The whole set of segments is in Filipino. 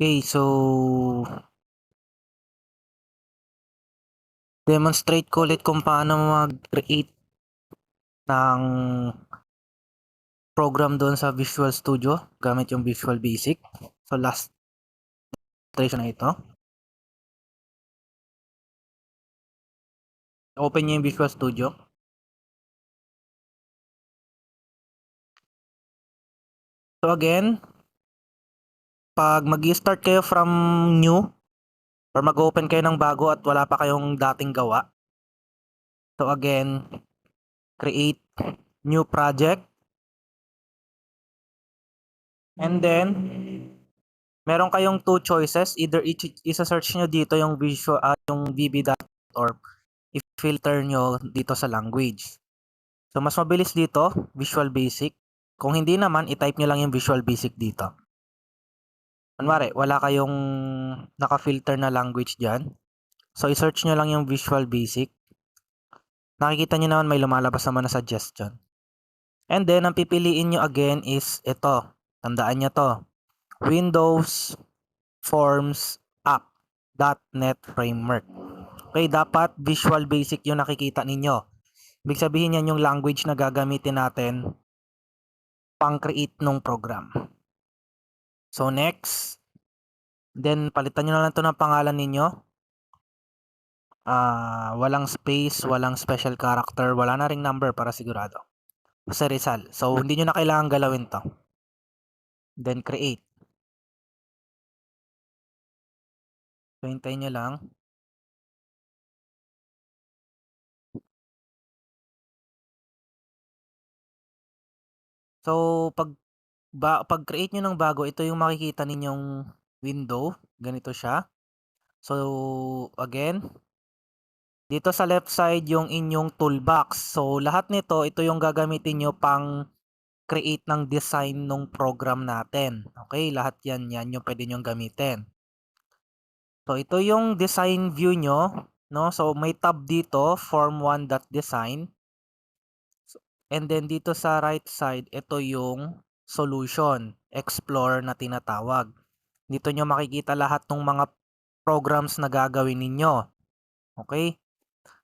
Okay, so demonstrate ko ulit kung paano mag-create ng program doon sa Visual Studio gamit yung Visual Basic. So last demonstration na ito. Open nyo yung Visual Studio. So again, pag mag-start kayo from new or mag-open kayo ng bago at wala pa kayong dating gawa. So again, create new project. And then, meron kayong two choices. Either isa-search nyo dito yung yung vb.org. I-filter nyo dito sa language. So, mas mabilis dito, Visual Basic. Kung hindi naman, i-type nyo lang yung Visual Basic dito. Kunwari, wala kayong naka-filter na language dyan. So, i-search nyo lang yung Visual Basic. Nakikita nyo naman may lumalabas naman na suggestion. And then, ang pipiliin nyo again is ito. Tandaan nyo to. Windows Forms App.NET Framework. Okay, dapat Visual Basic yung nakikita ninyo. Ibig sabihin yan yung language na gagamitin natin pang-create nung program. So next, then palitan nyo na lang to ng pangalan ninyo. Walang space, walang special character, wala na ring number para sigurado. Sa Rizal. So hindi nyo na kailangan galawin to. Then create. So hintayin nyo lang. So pag create nyo ng bago, ito yung makikita ninyong window. Ganito siya. So again, dito sa left side yung inyong toolbox. So lahat nito, ito yung gagamitin nyo pang create ng design ng program natin. Okay, lahat yan yung pwede nyong gamitin. So ito yung design view nyo, no? So may tab dito, form1.design. And then dito sa right side, ito yung solution, explore na tinatawag. Dito nyo makikita lahat ng mga programs na gagawin ninyo. Okay?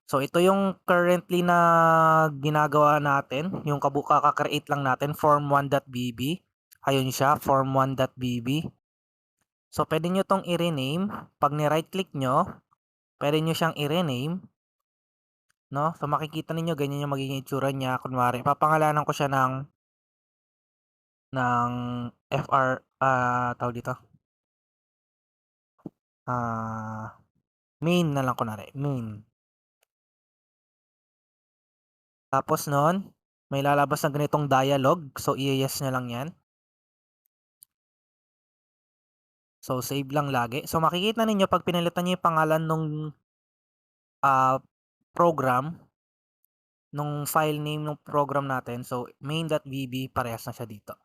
So ito yung currently na ginagawa natin, yung kaka-create lang natin, form1.bb. Ayun siya, form1.bb. So pwede nyo tong i-rename. Pag ni-right click nyo, pwede nyo siyang i-rename. No? So makikita ninyo, ganyan yung magiging itsura niya. Kunwari, papangalanan ko siya ng tawag dito. Main na lang kunwari, main. Tapos nun, may lalabas na ganitong dialog. So i-yes nyo lang yan. So, save lang lagi. So, makikita ninyo pag pinalitan nyo yung pangalan nung program, nung file name ng program natin. So, main.vb, parehas na siya dito.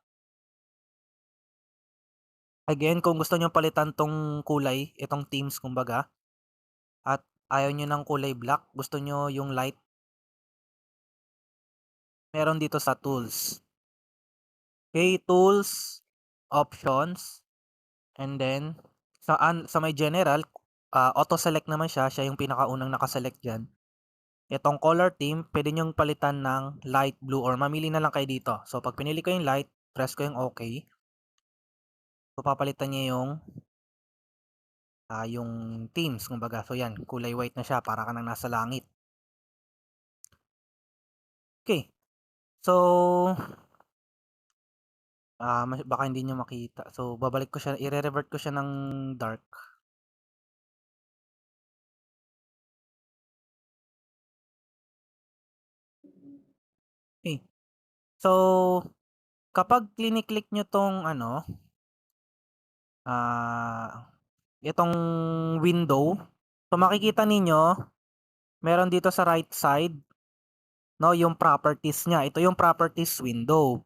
Again, kung gusto nyo palitan tong kulay, itong themes kumbaga, at ayaw nyo ng kulay black, gusto nyo yung light, meron dito sa tools. Okay, tools, options, and then, sa may general, auto-select naman siya yung pinakaunang nakaselect dyan. Itong color theme, pwede nyong palitan ng light blue or mamili na lang kayo dito. So, pag pinili ko yung light, press ko yung OK. So, papalitan niya yung themes, kumbaga. So, yan, kulay white na siya para ka nang nasa langit. Okay. So, baka hindi nyo makita. So, babalik ko siya, i-revert ko siya ng dark. Okay. So, kapag click nyo tong itong window, so makikita ninyo, meron dito sa right side, no, yung properties niya. Ito yung properties window.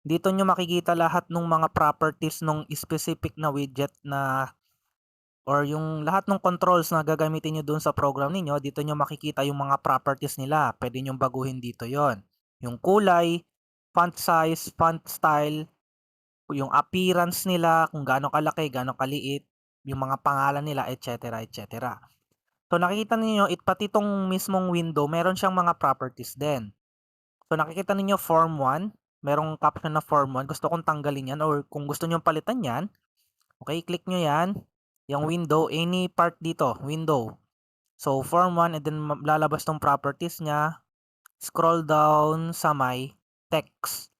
Dito nyo makikita lahat ng mga properties ng specific na widget na or yung lahat ng controls na gagamitin nyo dun sa program niyo. Dito nyo makikita yung mga properties nila. Pwede nyo baguhin dito yon. Yung kulay, font size, font style, yung appearance nila, kung gaano kalaki, gaano kaliit, yung mga pangalan nila, et cetera, et cetera. So, nakikita ninyo pati itong mismong window meron siyang mga properties din. So, nakikita ninyo form 1, merong caption na form 1, gusto kong tanggalin yan or kung gusto niyong palitan yan, okay, click nyo yan, yung window, any part dito, window. So, form 1 and then lalabas tong properties niya, scroll down sa may text.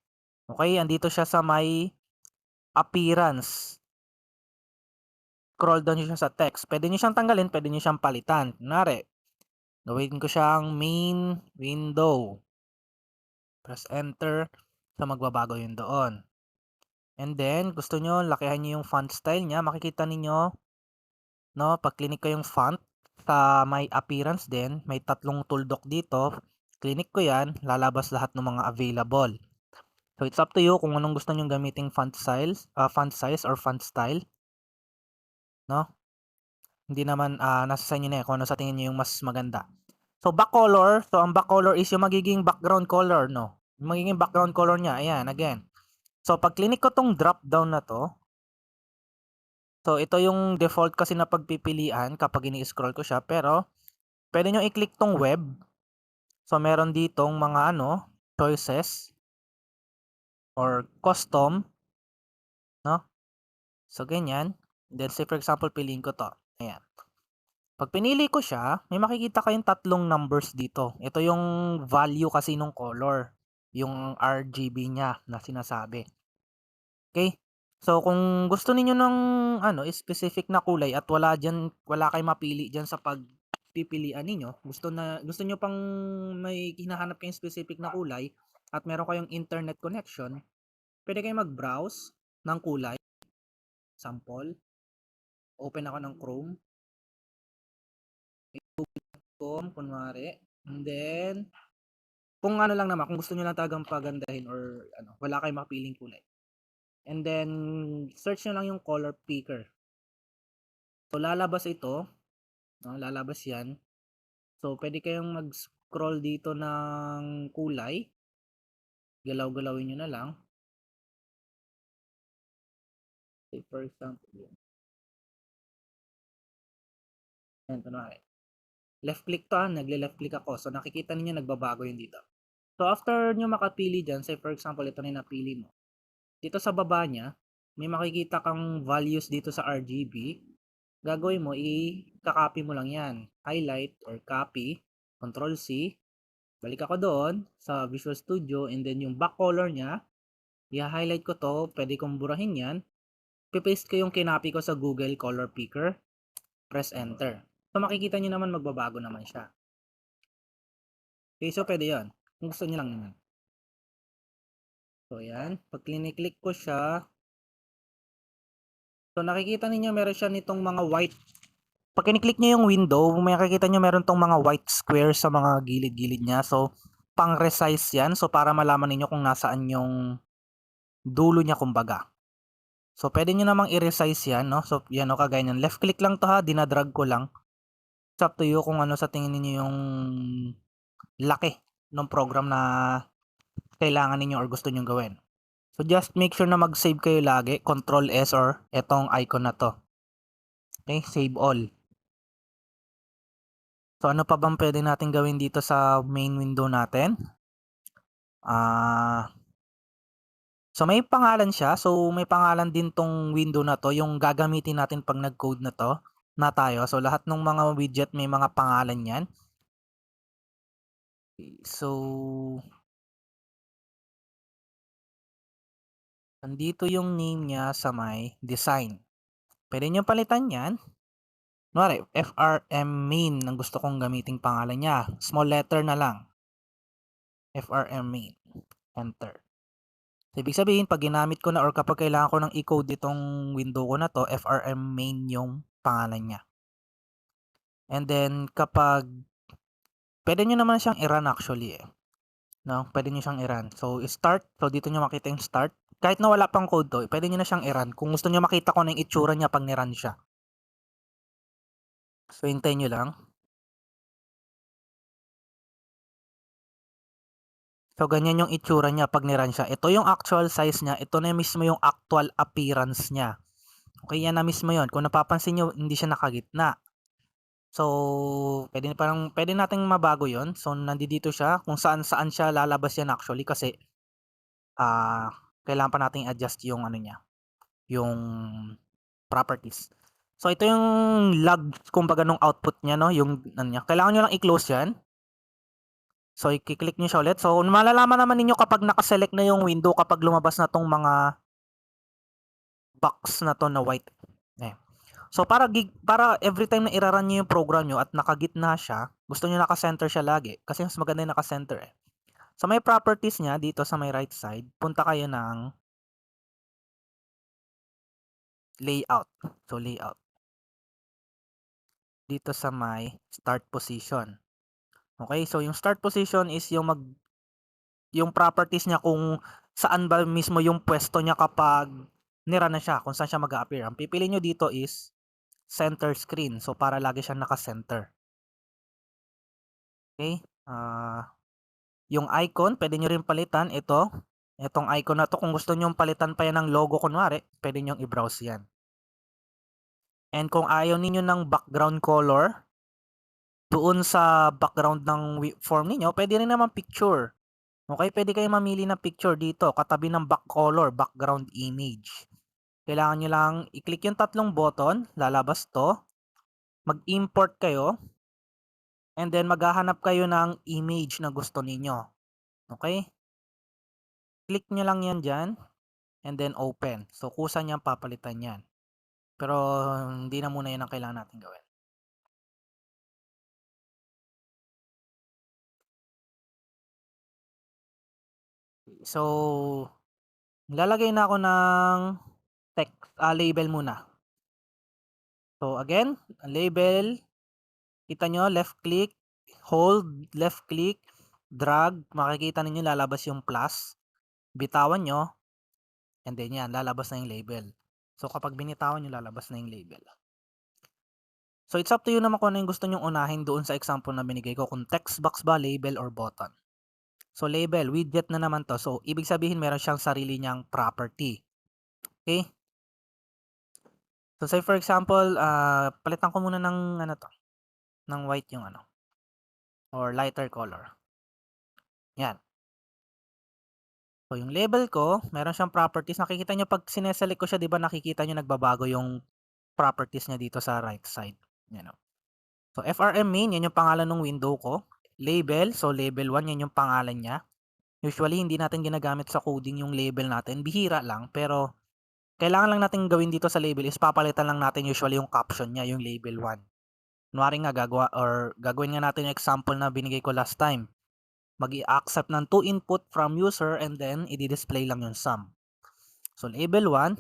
Okay, andito siya sa may appearance. Scroll down nyo siya sa text. Pwede nyo siyang tanggalin, pwede nyo siyang palitan. Kunwari, gawin ko siyang main window. Press enter. So, magbabago yun doon. And then, gusto nyo, lakihan nyo yung font style niya. Makikita ninyo, no, pag clinic ko yung font, sa may appearance din, may tatlong tuldok dito. Clinic ko yan, lalabas lahat ng mga available. So, it's up to you kung anong gusto nyo gamiting font size or font style. No? Hindi naman, nasa sa inyo na kung ano sa tingin nyo yung mas maganda. So, back color. So, ang back color is yung magiging background color, no? Yung magiging background color niya. Ayan, again. So, pag clinic ko tong drop down na to, so, ito yung default kasi na pagpipilian kapag ini-scroll ko siya. Pero, pwede nyo i-click tong web. So, meron ditong mga choices or custom, no? So, ganyan. Then, say for example, piliin ko to. Ayan. Pag pinili ko siya, may makikita kayong tatlong numbers dito. Ito yung value kasi nung color. Yung RGB niya na sinasabi. Okay? So, kung gusto niyo ng specific na kulay at wala kayong mapili diyan sa pagpipilian ninyo, gusto niyo pang may hinahanap kayong specific na kulay at meron kayong internet connection, pwede kayong mag-browse ng kulay. Sample. Open ako ng Chrome. Kunwari. And then, kung ano lang naman, kung gusto niyo lang talagang pagandahin or wala kayong mapiling kulay. And then, search nyo lang yung color picker. So, lalabas ito. No? Lalabas yan. So, pwede kayong mag-scroll dito ng kulay. Galaw-galawin nyo na lang. Say, for example, yan, kunwari. Left click to, nagle-left click ako. So, nakikita niyo nagbabago yun dito. So, after nyo makapili dyan, say, for example, ito na yung napili mo. Dito sa baba niya, may makikita kang values dito sa RGB. Gagawin mo, i-copy mo lang yan. Highlight or copy, Control C. Balik ako doon sa Visual Studio and then yung back color niya, i-highlight ko to, pwede kong burahin yan. Pipaste ko yung kinapi ko sa Google Color Picker. Press enter. So makikita nyo naman magbabago naman siya. Okay, so pwede yun. Kung gusto nyo lang naman. So yan, pag click ko siya, so nakikita niyo meron siya nitong mga white. Pag kiniklik niyo yung window, may makikita niyo meron tong mga white square sa mga gilid-gilid niya. So pang-resize yan. So para malaman niyo kung nasaan yung dulo niya kumbaga. So pwede niyo namang i-resize yan, no? So yan o kagaya niyan. Left click lang to ha, dinadrag ko lang. It's up to you kung ano sa tingin niyo yung laki ng program na kailangan niyo or gusto niyo gawin. So just make sure na mag-save kayo lagi, Control S or etong icon na to. Okay, save all. So ano pa bang pwede natin gawin dito sa main window natin? So may pangalan siya. So may pangalan din tong window na to, yung gagamitin natin pag nag-code na to na tayo. So lahat ng mga widget may mga pangalan yan. So andito yung name niya sa may design. Pwede nyo palitan yan. Kunwari, FRM main ang gusto kong gamiting pangalan niya. Small letter na lang. FRM main. Enter. So, ibig sabihin, pag ginamit ko na or kapag kailangan ko ng i-code itong window ko na to, FRM main yung pangalan niya. And then, kapag pwede nyo naman siyang i-run actually eh. No? Pwede nyo siyang i-run. So, start. So, dito nyo makita yung start. Kahit na wala pang code to, pwede nyo na siyang i-run. Kung gusto nyo makita ko na yung itsura niya pag ni-run siya. So, hintayin nyo lang. So, ganyan yung itsura niya 'pag ni-run siya. Ito yung actual size niya, ito na mismo yung actual appearance niya. Okey, yan na mismo yun. Kung napapansin niyo hindi siya nakagitna. So, puwede nating mabago yun. So, nandito siya kung saan-saan siya lalabas yan actually kasi, ah, kailangan pa nating i-adjust yung ano niya, yung properties. So, ito yung log kumbaga nung output niya 'no, yung ano niya. Kailangan niyo lang i-close yan. So, i-click niyo siya ulit. So, malalaman naman ninyo kapag naka-select na yung window kapag lumabas na 'tong mga box na 'to na white, eh. So, para every time na ira-run niyo yung program niyo at nakagitna siya, gusto niyo naka-center siya lagi kasi mas maganda yung naka-center, eh. Sa may properties niya dito sa may right side, punta kayo ng layout. So, layout. Dito sa may start position. Okay, so yung start position is yung properties niya kung saan ba mismo yung puwesto niya kapag ni-run na siya, kung saan siya mag-a-appear. Ang pipiliin niyo dito is center screen. So, para lagi siyang naka-center. Okay, yung icon puwede niyo rin palitan ito. Itong icon na 'to kung gusto niyong palitan pa yan ng logo kunwari, puwede niyong i-browse yan. And kung ayaw ninyo ng background color doon sa background ng form ninyo, puwede rin naman picture. Okay, puwede kayong mamili ng picture dito katabi ng background image. Kailangan niyo lang i-click yung tatlong button, lalabas 'to, mag-import kayo, and then maghahanap kayo ng image na gusto ninyo. Okay, click niyo lang yan diyan, and then open. So, kusa niyang papalitan yan. Pero hindi na muna yan ang kailangan natin gawin. So, lalagay na ako ng label muna. So, again, label, kita nyo, left click, hold, left click, drag, makikita ninyo lalabas yung plus, bitawan nyo, and then yan, lalabas na yung label. So, kapag binitawan nyo, lalabas na yung label. So, it's up to you naman kung ano yung gusto nyong unahin doon sa example na binigay ko, kung text box ba, label, or button. So, label, widget na naman to. So, ibig sabihin meron siyang sarili niyang property. Okay? So, say for example, palitan ko muna ng ano to, ng white yung ano, or lighter color. Yan. So, yung label ko, meron siyang properties. Nakikita nyo pag sineselect ko siya, di ba nakikita nyo nagbabago yung properties niya dito sa right side. Yan o. So, FRM main, yan yung pangalan ng window ko. Label, so label 1, yan yung pangalan niya. Usually, hindi natin ginagamit sa coding yung label natin. Bihira lang, pero kailangan lang natin gawin dito sa label is papalitan lang natin usually yung caption niya, yung label 1. Kunwari nga gagawin nga natin yung example na binigay ko last time. Mag-i-accept ng 2 input from user and then i-display lang yung sum. So, label 1.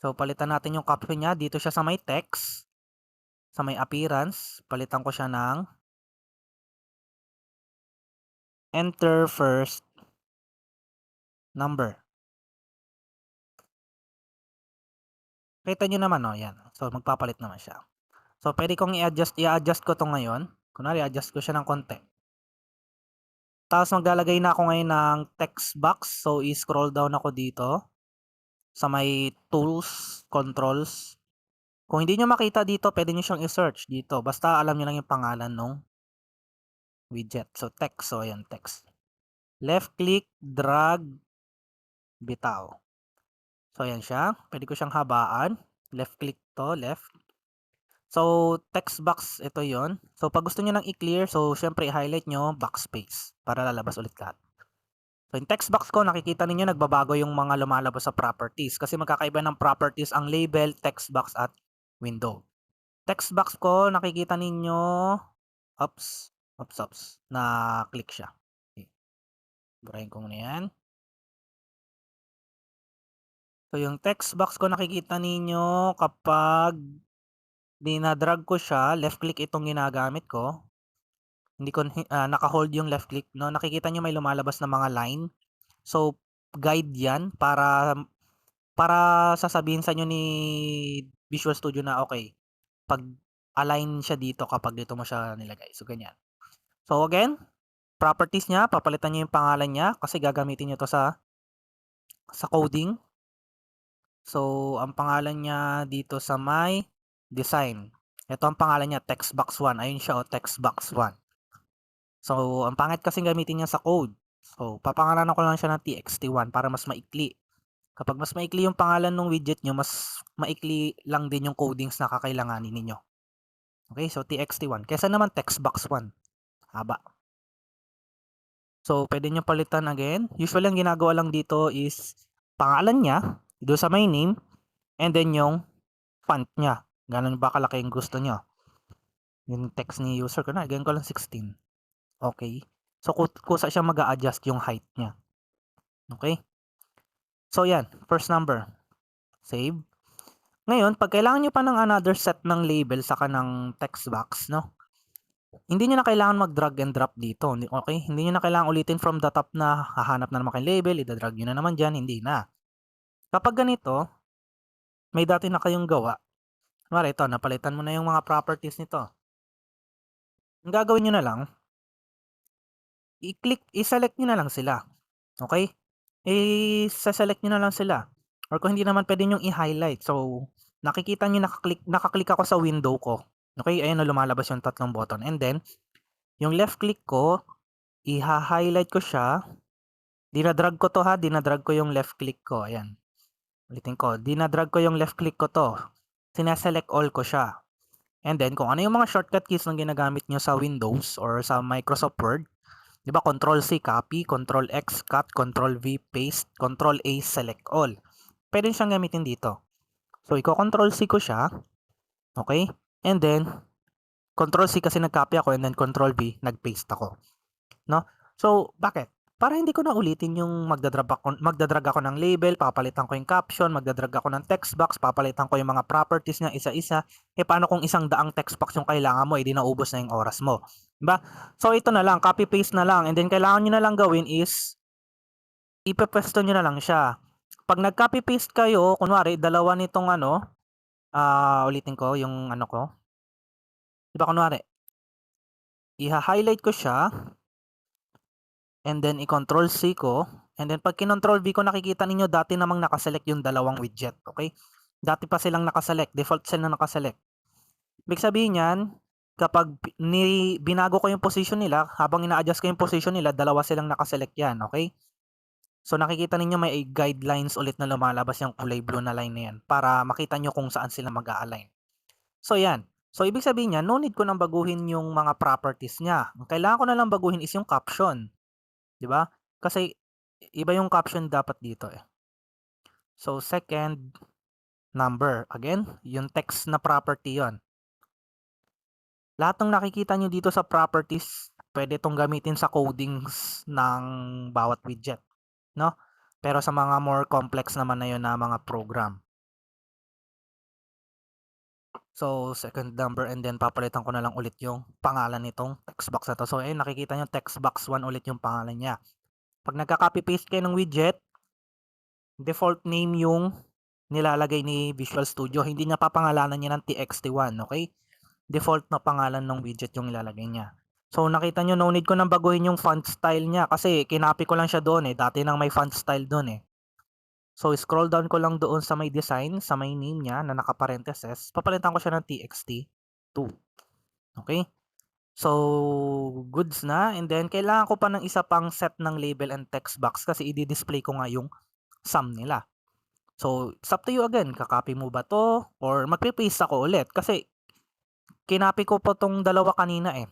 So, palitan natin yung caption niya. Dito siya sa may text. Sa may appearance. Palitan ko siya ng enter first number. Kita nyo naman, no? Yan. So, magpapalit naman siya. So, pwede kong i-adjust ko to ngayon. Kunwari, i-adjust ko siya ng konti. Tapos, maglalagay na ako ngayon ng text box. So, i-scroll down ako dito. Sa may tools, controls. Kung hindi nyo makita dito, pwede nyo siyang i-search dito. Basta alam nyo lang yung pangalan ng widget. So, text. So, ayan, text. Left click, drag, bitaw. So, ayan siya. Pwede ko siyang habaan. Left click to, left. So, text box, ito yon. So, pag gusto nyo nang i-clear, so, syempre, i-highlight nyo, backspace, para lalabas ulit lahat. So, yung text box ko, nakikita ninyo, nagbabago yung mga lumalabas sa properties. Kasi magkakaiba ng properties ang label, text box, at window. Text box ko, nakikita ninyo, ops, na click siya. Okay. Burahin ko muna yan. So, yung text box ko, nakikita ninyo kapag dinadrag ko siya, left click itong ginagamit ko. Hindi ko naka-hold yung left click, no? Nakikita niyo may lumalabas na mga line. So, guide 'yan para sasabihin sa inyo ni Visual Studio na okay, pag-align siya dito kapag dito mo siya nilagay. So, ganyan. So, again, properties niya, papalitan niyo yung pangalan niya kasi gagamitin niyo 'to sa coding. So, ang pangalan niya dito sa my design, ito ang pangalan niya, textbox1. Ayun siya, oh, textbox1. So, ang pangit kasing gamitin niya sa code. So, papangalanan ko lang siya ng txt1 para mas maikli. Kapag mas maikli yung pangalan ng widget niyo, mas maikli lang din yung codings na kakailanganin ninyo. Okay, so txt1. Kaysa naman textbox1, haba. So, pwede nyo palitan again. Usually, ang ginagawa lang dito is pangalan niya, doon sa my name, and then yung font niya. Ganon ba kalaki yung gusto nyo? Yung text ni user ko na, again ko lang 16. Okay. So, kusa siya mag-a-adjust yung height niya. Okay. So, yan. First number. Save. Ngayon, pag kailangan nyo pa ng another set ng label saka ng text box, no? Hindi nyo na kailangan mag-drag and drop dito. Okay? Hindi nyo na kailangan ulitin from the top na hahanap na naman kayong label, ida-drag nyo na naman dyan. Hindi na. Kapag ganito, may dati na kayong gawa. Kunwari ito, napalitan mo na yung mga properties nito. Ang gagawin nyo na lang, i-select nyo na lang sila. Okay? I-select nyo na lang sila. Or kung hindi naman pwede nyo i-highlight. So, nakikita nyo nakaklik ako sa window ko. Okay? Ayan na lumalabas yung tatlong button. And then, yung left click ko, i-highlight ko siya. Dinadrag ko to ha. Dinadrag ko yung left click ko. Ayan. Ulitin ko. Dinadrag ko yung left click ko to. Sineselect all ko siya. And then, kung ano yung mga shortcut keys na ginagamit nyo sa Windows or sa Microsoft Word, di ba, Control-C, copy, Control-X, cut, Control-V, paste, Control-A, select all. Pwede siyang gamitin dito. So, i-Control-C ko siya. Okay? And then, Control-C kasi nag-copy ako and then Control-V, nag-paste ako. No? So, bakit? Para hindi ko na ulitin yung magdadrag ako ng label, papalitan ko yung caption, magdadrag ako ng text box, papalitan ko yung mga properties niya isa-isa. Paano kung 100 text box yung kailangan mo, di naubos na yung oras mo. Diba? So, ito na lang, copy-paste na lang. And then, kailangan nyo na lang gawin is, ipepesto nyo na lang siya. Pag nag-copy-paste kayo, kunwari, dalawa nitong ulitin ko yung ko. Diba, kunwari, i-highlight ko siya, and then i-control C ko, and then pag kinontrol V ko, nakikita ninyo dati namang nakaselect yung dalawang widget, okay? Dati pa silang nakaselect, default sila nakaselect. Ibig sabihin yan, kapag binago ko yung position nila, habang ina-adjust ko yung position nila, dalawa silang nakaselect yan, okay? So nakikita ninyo may guidelines ulit na lumalabas yung kulay blue na line na yan para makita nyo kung saan sila mag-a-align. So yan. So ibig sabihin niya, no need ko nang baguhin yung mga properties niya. Ang kailangan ko na lang baguhin is yung caption. 'Di ba? Kasi iba yung caption dapat dito eh. So second number, again, yung text na property 'yon. Lahat ng nakikita nyo dito sa properties, pwede itong gamitin sa codings ng bawat widget, no? Pero sa mga more complex naman na 'yon na mga program. So, second number, and then papalitan ko na lang ulit yung pangalan nitong text box na to. So, ayun, nakikita nyo text box 1 ulit yung pangalan niya. Pag nagka-copy paste kayo ng widget, default name yung nilalagay ni Visual Studio. Hindi niya papangalanan niya ng txt1, okay? Default na pangalan ng widget yung ilalagay niya. So, nakita nyo, no need ko nang baguhin yung font style niya kasi kinopy ko lang siya doon eh. Dati nang may font style doon eh. So, scroll down ko lang doon sa may design, sa may name niya na naka-parentheses. Papalitan ko siya ng txt2. Okay? So, goods na. And then, kailangan ko pa ng isa pang set ng label and text box kasi i-display ko nga yung sum nila. So, it's up to you again. Kakopy mo ba to? Or magpipaste ako ulit? Kasi, kinopy ko po tong dalawa kanina eh.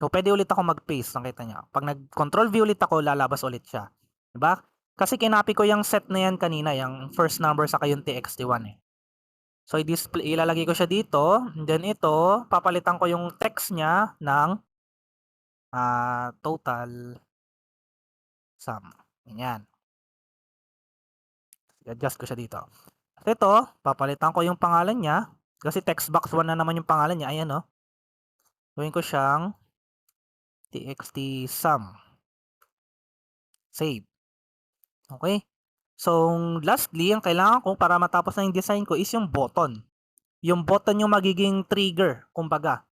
So, pwede ulit ako mag-paste. Nakita niya. Pag nag-control V ulit ako, lalabas ulit siya. Diba? Kasi kinopy ko yung set na yan kanina, yung first number sa yung txt1 eh. So, ilalagay ko siya dito. And then ito, papalitan ko yung text niya ng total sum. Ganyan. I-adjust ko siya dito. At ito, papalitan ko yung pangalan niya. Kasi text box 1 na naman yung pangalan niya. Ayan, oh. Gawin ko siyang txt sum. Save. Okay? So, lastly, ang kailangan ko para matapos na yung design ko is yung button. Yung button yung magiging trigger, kumbaga,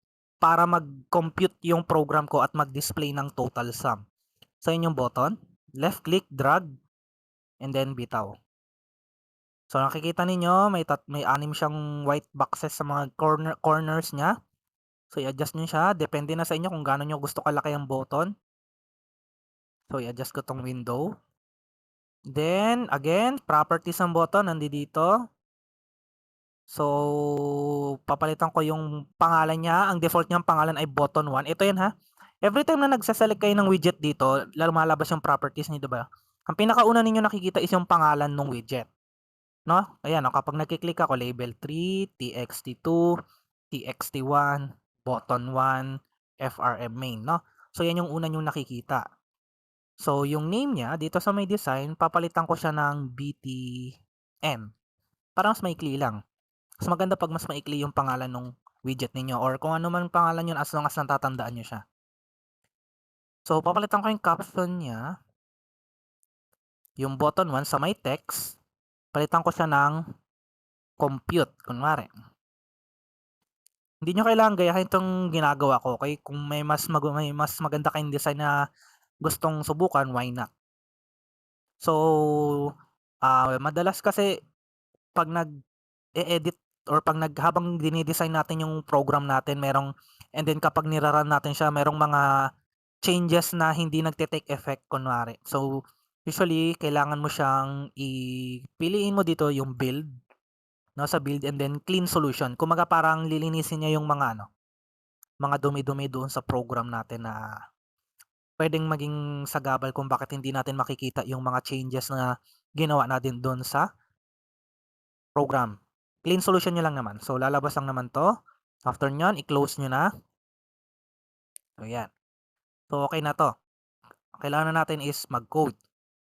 para mag-compute yung program ko at mag-display ng total sum. So, yun yung button. Left click, drag, and then bitaw. So, nakikita ninyo may 6 siyang white boxes sa mga corners niya. So, i-adjust niyo siya. Depende na sa inyo kung gaano niyo gusto kalaki ang button. So, i-adjust ko tong window. Then, again, properties ng button nandito. So, papalitan ko yung pangalan niya. Ang default niyang pangalan ay button 1. Ito yan ha. Every time na nagsaselect kayo ng widget dito, lumalabas yung properties niyo, diba? Ang pinakauna ninyo nakikita is yung pangalan ng widget. No? Ayan, kapag nagkiklik ako, label 3, txt2, txt1, button 1, frm main, no? So, yan yung una nyong nakikita. So, yung name niya, dito sa may design, papalitan ko siya ng btn. Parang mas maikli lang. Mas maganda pag mas maikli yung pangalan ng widget ninyo or kung ano man pangalan yun as long as natatandaan nyo siya. So, papalitan ko yung caption niya. Yung button 1 sa may text, palitan ko siya ng compute, kunwari. Hindi nyo kailangan gayahin itong ginagawa ko, okay? Kung may mas maganda kayong design na gustong subukan, why not? So, madalas kasi pag nag-e-edit or pag habang dinidesign natin yung program natin, and then kapag niraran natin siya, merong mga changes na hindi nagte-take effect kunwari. So, usually, kailangan mo siyang piliin mo dito yung build, no, sa build and then clean solution. Kumaga parang lilinisin niya yung mga dumi-dumi doon sa program natin na pwedeng maging sagabal kung bakit hindi natin makikita yung mga changes na ginawa natin doon sa program. Clean solution nyo lang naman. So, lalabas lang naman to. After nyan, i-close nyo na. So, yan. So, okay na to. Kailangan na natin is mag-code.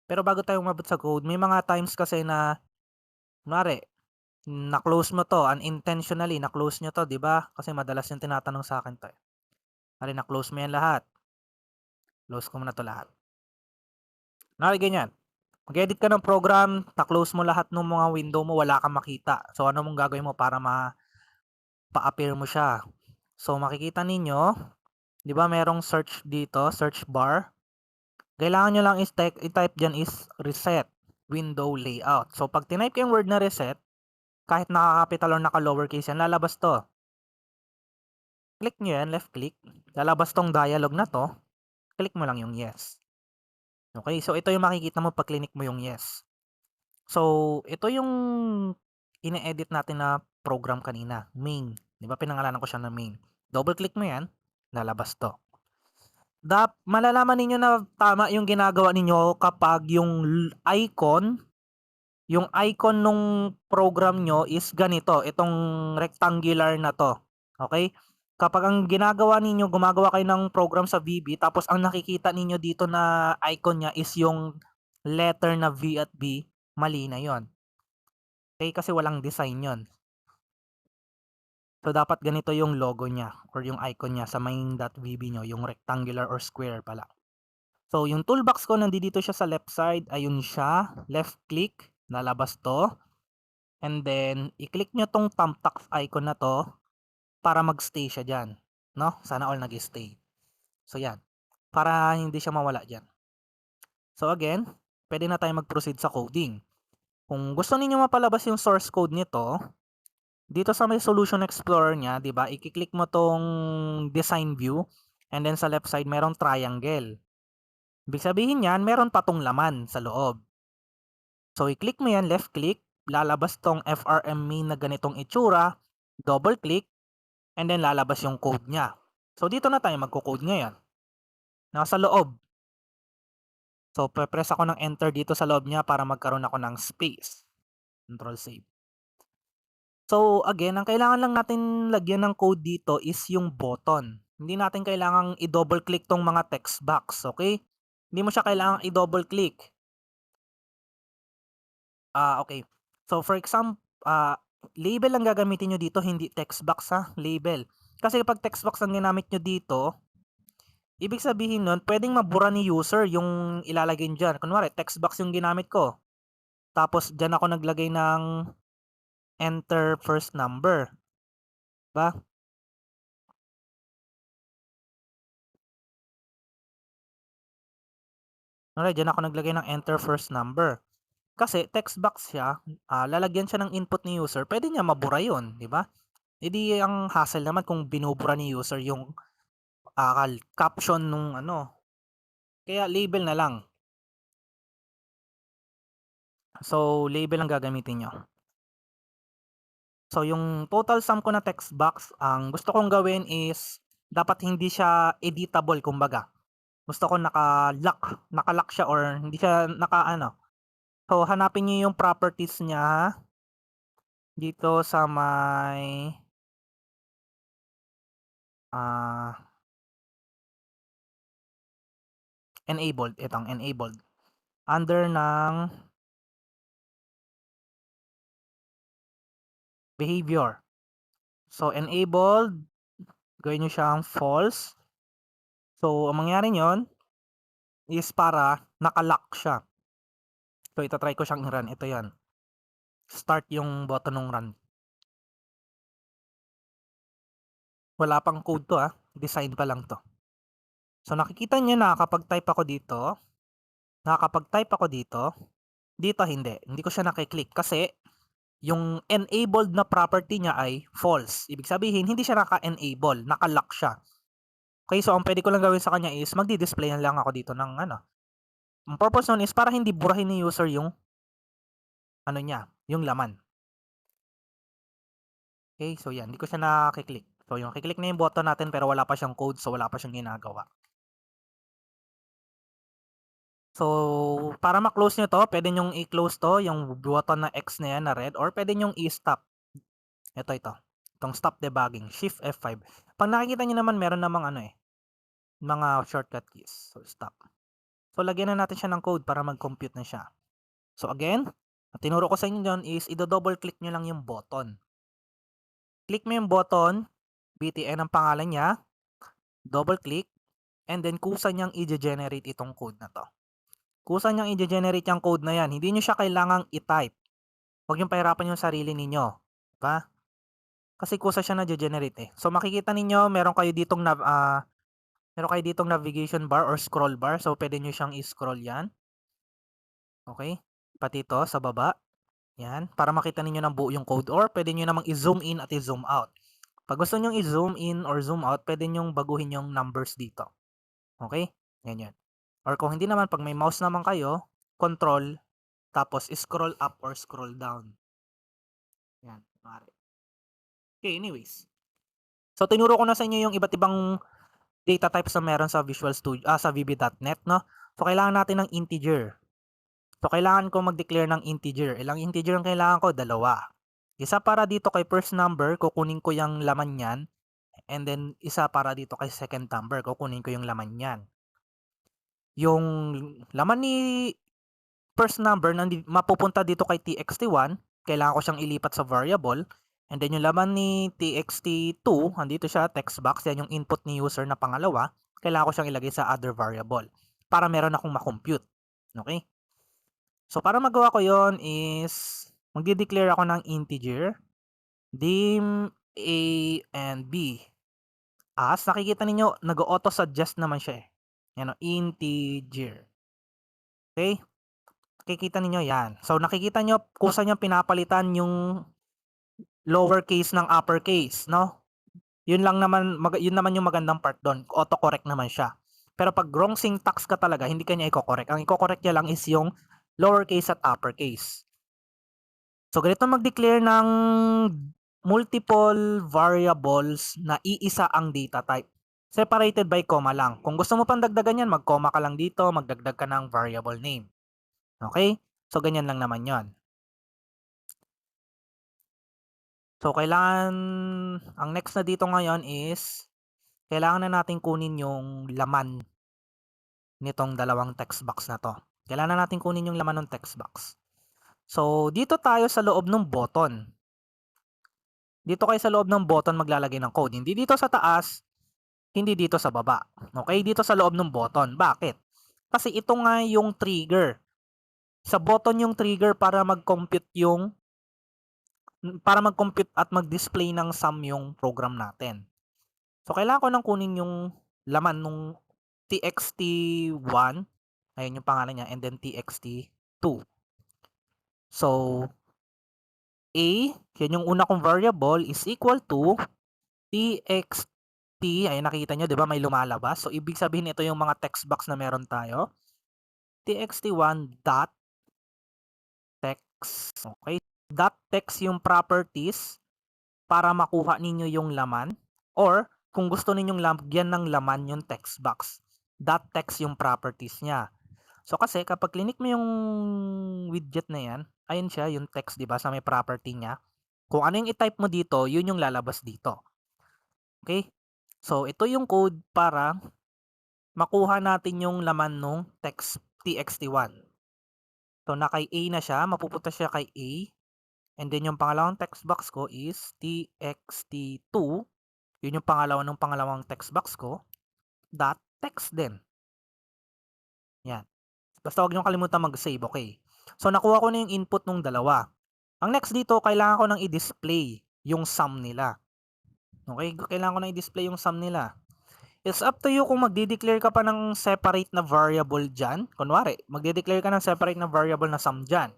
Pero bago tayo umabot sa code, may mga times kasi na, kunwari, na-close mo to, unintentionally, na-close nyo to, di ba? Kasi madalas yung tinatanong sa akin to. Kunwari, na-close mo yan lahat. Close ko muna to lahat. Kunwari, ganyan. Mag-edit ka ng program, na-close mo lahat ng mga window mo, wala kang makita. So, ano mong gagawin mo para pa-appear mo siya? So, makikita ninyo, di ba merong search dito, search bar. Kailangan nyo lang i-type dyan is reset window layout. So, pag tinype ko yung word na reset, kahit naka-capital or naka-lowercase yan, lalabas to. Click nyo yan, left click. Lalabas tong dialog na to. Click mo lang yung yes. Okay, so ito yung makikita mo pag click mo yung yes. So, ito yung ine-edit natin na program kanina, main. Di ba pinangalanan ko siya na main. Double click mo yan, lalabas to. Malalaman ninyo na tama yung ginagawa ninyo kapag yung icon nung program nyo is ganito, itong rectangular na to. Okay? Kapag ang ginagawa ninyo, gumagawa kayo ng program sa VB, tapos ang nakikita ninyo dito na icon niya is yung letter na V at B, mali na yon. Okay? Kasi walang design yon. So, dapat ganito yung logo niya or yung icon niya sa main.vb nyo, yung rectangular or square pala. So, yung toolbox ko, nandito siya sa left side. Ayun siya. Left click. Lalabas to. And then, i-click nyo tong thumbtack icon na to para mag-stay siya dyan. No? Sana all nag-stay. So, yan. Para hindi siya mawala dyan. So, again, pwede na tayo mag-proceed sa coding. Kung gusto niyo mapalabas yung source code nito, dito sa may solution explorer niya, 'di ba? I-click mo tong design view and then sa left side merong triangle. Ibig sabihin niyan, meron pa tong laman sa loob. So i-click mo yan, left click, lalabas tong frm main na ganitong itsura, double click, and then lalabas yung code niya. So dito na tayo magko-code ngayon. Nasa loob. So pre-press ako ng enter dito sa loob niya para magkaroon ako ng space. Control save. So, again, ang kailangan lang natin lagyan ng code dito is yung button. Hindi natin kailangang i-double click tong mga text box, okay? Hindi mo siya kailangang i-double click. Okay. So, for example, label lang gagamitin nyo dito, hindi text box ha, label. Kasi kapag text box ang ginamit nyo dito, ibig sabihin nun, pwedeng mabura ni user yung ilalagay dyan. Kunwari, text box yung ginamit ko. Tapos, dyan ako naglagay ng enter first number. Ba? Kunwari diyan ako naglagay ng enter first number. Kasi text box siya, lalagyan siya ng input ni user, puwede niya mabura 'yun, 'di ba? Eh, di ang hassle naman kung binubura ni user yung, caption nung ano, kaya label na lang. So, label ang gagamitin niyo. So, yung total sum ko na text box, ang gusto kong gawin is dapat hindi siya editable kumbaga. Gusto ko naka-lock siya or hindi siya naka-ano. So, hanapin niyo yung properties niya dito sa may, ah, enabled, itong enabled. Under ng behavior. So, enabled, gawin niyo siyang false. So, ang mangyari niyon is para naka-lock siya. So, ita-try ko siyang i-run. Ito 'yan. Start yung button ng run. Wala pang code 'to, design pa lang 'to. So, nakikita niyo nakakapag-type ako dito, dito hindi. Hindi ko siya naki-click kasi yung enabled na property niya ay false. Ibig sabihin hindi siya naka-enable, naka-lock siya. Okay, so ang puwede ko lang gawin sa kanya is magdi-display na lang ako dito ng ano. Ang purpose nun is para hindi burahin ni user yung ano niya, yung laman. Okay, so 'yan, hindi ko siya naki-click. So, yung ki-click na yung button natin pero wala pa siyang code, so wala pa siyang ginagawa. So, para ma-close niyo 'to, puwede niyong i-close 'to, yung button na X na 'yan na red, or puwede niyong i-stop. Ito, itong stop debugging, Shift F5. 'Pag nakikita niyo naman meron namang ano, mga shortcut keys. So, stop. So, lagyan na natin siya ng code para mag-compute na siya. So, again, ang tinuro ko sa inyo diyan is ido-double click niyo lang yung button. Click mo yung button, btn ang pangalan niya, double click, and then kusa niyang i-ge-generate itong code na 'to. Kusa niyang i-ge-generate yang code na 'yan, hindi niyo siya kailangang i-type. Huwag niyong pahirapan yung sarili ninyo, 'di ba? Kasi kusa siya nage-generate, So, makikita ninyo meron kayo ditong navigation bar or scroll bar. So, puwede niyo siyang i-scroll 'yan, okey? Pati 'to sa baba, 'yan, para makita ninyo ng buo yung code, or puwede niyo namang i-zoom in at i-zoom out. 'Pag gusto niyong i-zoom in or zoom out, puwede niyong baguhin yung numbers dito, okey? Ganyan. Or kung hindi naman, 'pag may mouse naman kayo, control, tapos scroll up or scroll down. 'Yan, kunwari. Okay, anyways. So, tinuro ko na sa inyo yung iba't ibang data types na meron sa sa VB.NET, 'no? So, kailangan natin ng integer. So, kailangan ko mag-declare ng integer. Ilang integer ang kailangan ko? 2. Isa para dito kay first number, kukunin ko yung laman niyan, and then isa para dito kay second number, kukunin ko yung laman niyan. Yung laman ni first number mapupunta dito kay txt1, kailangan ko siyang ilipat sa variable, and then yung laman ni txt2, andito siya, text box, yan yung input ni user na pangalawa, kailangan ko siyang ilagay sa other variable para meron akong ma-compute. Okay? So, para magawa ko yon is magde-declare ako ng integer, dim a and b. As nakikita ninyo, nag-auto suggest naman siya, Yan, integer. Okay? Makikita ninyo 'yan. So, nakikita niyo kusa niyang pinapalitan yung lowercase ng uppercase, 'no? Yun naman yung magandang part do'n, auto-correct naman siya. Pero 'pag wrong syntax ka talaga, hindi ka niya iko-correct. Ang iko-correct niya lang is yung lowercase at uppercase. So, ganito mag-declare ng multiple variables na iisa ang data type. Separated by comma lang. Kung gusto mo pang dagdagan 'yan, mag-comma ka lang dito, magdagdag ka ng variable name. Okay? So, ganyan lang naman 'yon. So, ang next na dito ngayon is, kailangan na natin kunin yung laman nitong dalawang text box na 'to. Kailangan na natin kunin yung laman ng text box. So, dito tayo sa loob ng button. Dito kayo sa loob ng button maglalagay ng code. Hindi dito sa taas, hindi dito sa baba. Okay? Dito sa loob ng button. Bakit? Kasi ito nga yung trigger. Sa button yung trigger para mag-compute at mag-display ng sum yung program natin. So, kailangan ko nang kunin yung laman nung txt1, Ayun yung pangalan niya and then txt2. So, a, yan yung una kong variable is equal to txt, ayun nakita nyo, di ba may lumalabas? So, ibig sabihin ito yung mga text box na meron tayo. txt1 dot text. Okay? Dot text yung properties para makuha ninyo yung laman, or kung gusto ninyong lagyan ng laman yung text box, dot text yung properties niya. So kasi kapag click mo yung widget na yan, ayun siya yung text, 'di ba, sa may property niya. Kung ano yung i-type mo dito, yun yung lalabas dito. Okay? So ito yung code para makuha natin yung laman nung text txt1. So na kay A na siya, mapupunta siya kay A. And then yung pangalawang text box ko is txt2. Yun yung pangalawang text box ko. Dot text din. Yan. Basta huwag niyong kalimutan mag-save, okay? So nakuha ko na yung input nung dalawa. Ang next dito, kailangan ko nang i-display yung sum nila. Okay? Kailangan ko nang i-display yung sum nila. It's up to you kung magde-declare ka pa ng separate na variable dyan. Kunwari, magde-declare ka ng separate na variable na sum dyan.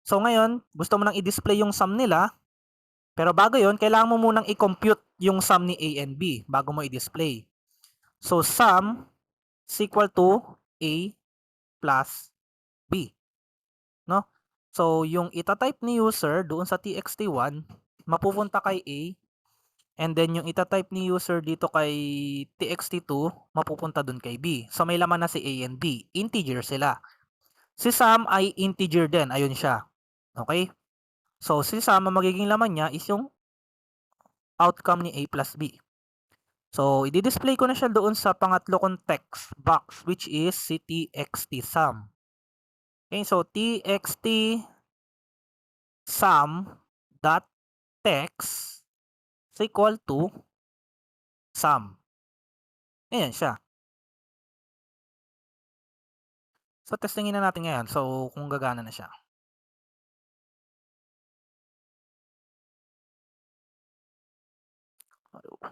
So ngayon, gusto mo nang i-display yung sum nila, pero bago yon, kailangan mo munang i-compute yung sum ni A and B bago mo i-display. So sum is equal to A plus B. No? So yung ita-type ni user doon sa txt1, mapupunta kay A, and then yung ita-type ni user dito kay txt2, mapupunta doon kay B. So may laman na si A and B. Integer sila. Si sum ay integer din. Ayun siya. Okay? So si sum, ang magiging laman niya is yung outcome ni A plus B. So, i-display ko na siya doon sa pangatlo kong text box, which is si txt sum. Okay, so txt sum dot text is equal to sum. Ayan siya. So, testingin na natin ngayon. So, kung gagana na siya.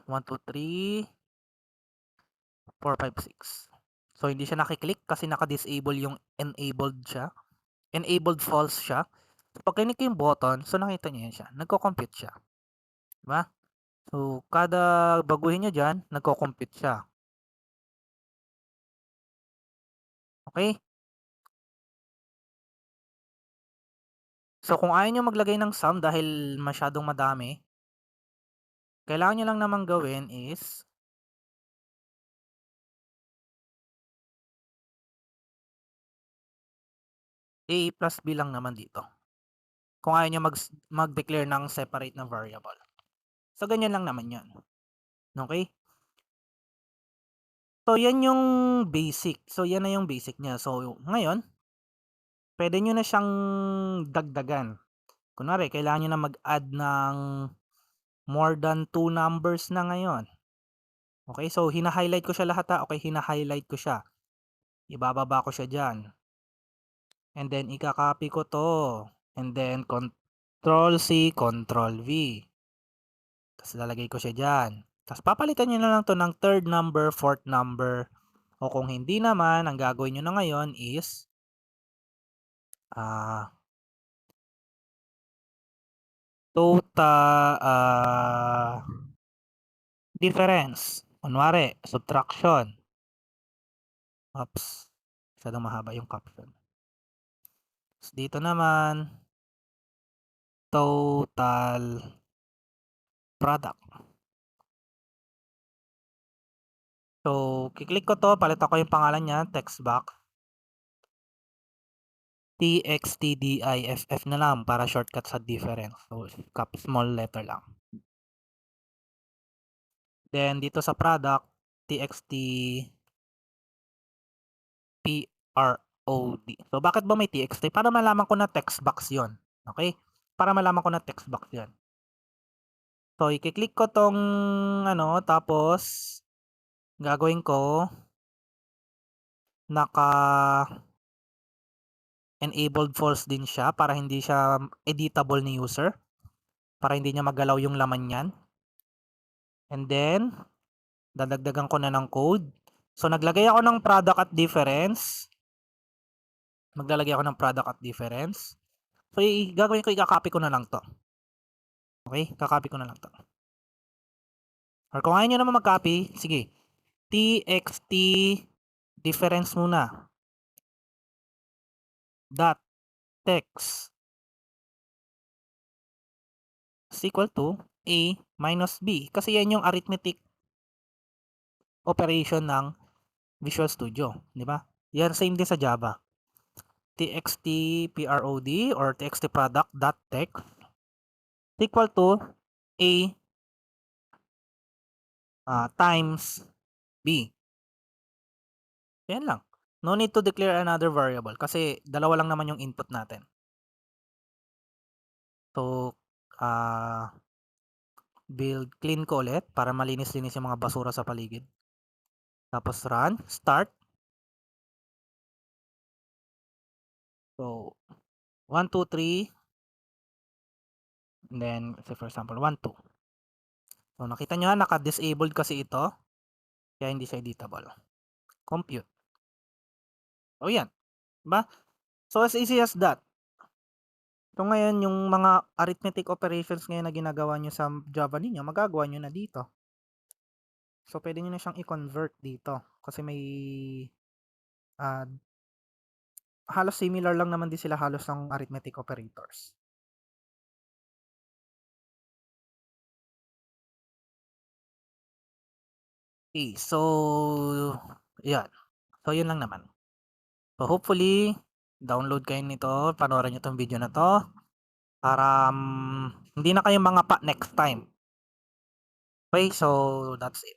1, 2, 3, 4, 5, 6. So, hindi siya nakiklik kasi naka-disable yung enabled siya. Enabled false siya. So, pag click yung button, so nakita niyo yan siya. Nagko-compute siya. Diba? So, kada baguhin nyo dyan, nagko-compute siya. Okay? So, kung ayaw nyo maglagay ng sum dahil masyadong madami, kailangan nyo lang namang gawin is A plus B lang naman dito. Kung ayaw nyo mag-declare ng separate na variable. So, ganyan lang naman yun. Okay? So, yan yung basic. So, yan na yung basic niya. So, ngayon, pwede nyo na siyang dagdagan. Kunwari, kailangan nyo na mag-add ng more than 2 numbers na ngayon. Okay, so hina-highlight ko siya lahat ha. Okay, hina-highlight ko siya. Ibababa ko siya dyan. And then, ika-copy ko to. And then, Control C, Control V. Tapos, lalagay ko siya dyan. Tapos, papalitan nyo na lang to ng third number, fourth number. O kung hindi naman, ang gagawin nyo na ngayon is total difference. Kunwari, subtraction. Oops. Masyadong mahaba yung caption. Tapos, dito naman, total product. So, kiklik ko to, palitan ko yung pangalan niya, text box. TXTDIFF na lang para shortcut sa difference. So, small letter lang. Then, dito sa product, TXT PROD. So, bakit ba may TXT? Para malaman ko na text box yon. Okay? Para malaman ko na text box yon. So, i-click ko tong tapos gagawin ko enabled false din siya para hindi siya editable ni user. Para hindi niya magalaw yung laman niyan. And then, dadagdagan ko na ng code. So, naglagay ako ng product at difference. Maglalagay ako ng product at difference. So, gagawin ko, ika-copy ko na lang 'to. Okay, ka-copy ko na lang 'to. Or kung ayaw niyo naman mag-copy, sige, txt difference muna, dot text is equal to A minus B. Kasi yan yung arithmetic operation ng Visual Studio, di ba? Yan same din sa Java. txt prod or txt product dot text equal to A times B. Yan lang. No need to declare another variable kasi dalawa lang naman yung input natin. So, build clean ko ulit para malinis-linis yung mga basura sa paligid. Tapos run, start. So, 1, 2, 3. And then, say for example, 1, 2. So, nakita nyo, naka-disabled kasi ito. Kaya hindi siya editable. Compute. So, yan. Diba? So, as easy as that. So, ngayon, yung mga arithmetic operations ngayon na ginagawa nyo sa Java ninyo, magagawa nyo na dito. So, pwede nyo na siyang i-convert dito. Kasi may halos similar lang naman din sila halos ng arithmetic operators. Okay, so, yan. So, yun lang naman. So, hopefully, download kayo nito, panoorin nyo itong video na to, para hindi na kayo mga pa next time. Okay, so, that's it.